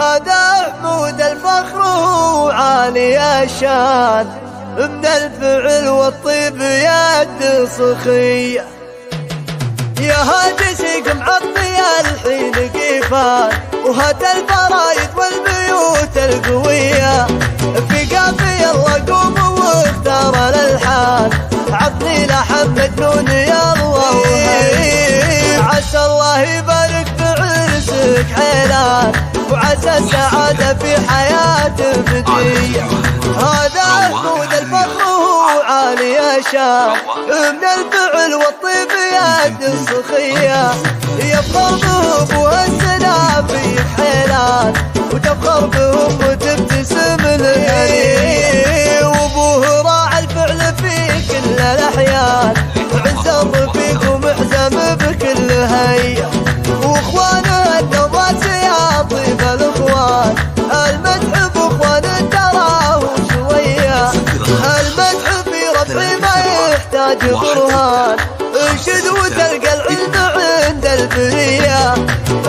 هذا عمود الفخر وعالي الشان، من الفعل والطيب يد صخية. يا هاجسك معطي الحين قيفان، وهات الفرايد والبيوت القوية. في قافي الله قوم واختار الالحان، عطني لحن مجنون يا الله وهي. عسى الله يبارك في عرسك حيلان، وعسى السعادة في حياة بدية. هذا عمود الفخر وعالي الشان، من الفعل والطيب يد الصخية. يفخر بهم والسلام في حيلان، وتفخر بهم وتبتسم الهنية. وابوه راعى الفعل في كل الأحيان، عز الرفيق ومحزم بكل هيئة. واخوانه النواس يا طيب الاخوان، المدح باخوان تراه شويه. المدح في رفع ما يحتاج برهان، انشد وتلقى العلم عند البريه.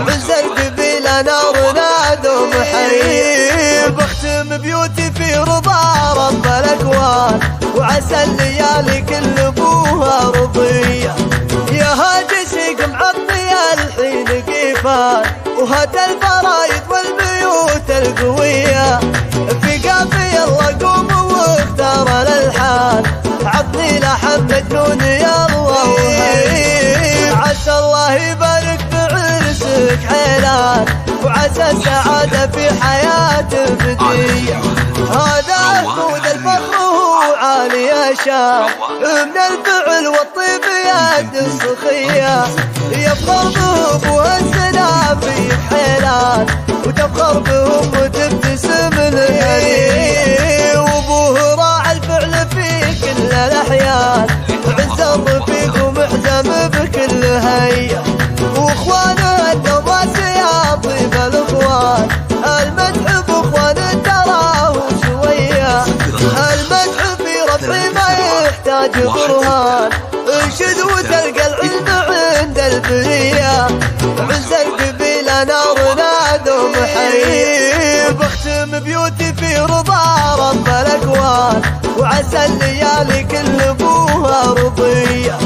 عز القبيله نارنا دوم حي، بختم بيوتي في رضا رب الاكوان، وعسى الليالي كل ابوها رضيه. يا هاجسك معطي الحين قيفان، وهات الفرايد والبيوت القوية. في قافي الله قوم واختار الالحان، عطني لحن مجنون يا الله وهي. عسى الله يبارك في عرسك حيلان، وعسى السعادة في حياة بدية. هذا عمود الفخر وعالي الشان، من الفعل والطيب يد الصخية. يفخر بهم والسلام في حيلان، وتفخر بهم وتبتسم الهنية. وابوه راعى الفعل في كل الأحيان، عز الرفيق ومحزم بكل هيئة. واخوانه النواس يا طيب الاخوان، المدح باخوان تراه شويه. المدح في رفع ما يحتاج برهان، انشد وتلقى العلم عند البريه. عز القبيله نارنا دوم حي، بختم بيوتي في رضا رب الاكوان، وعسى الليالي كل ابوها رضيه.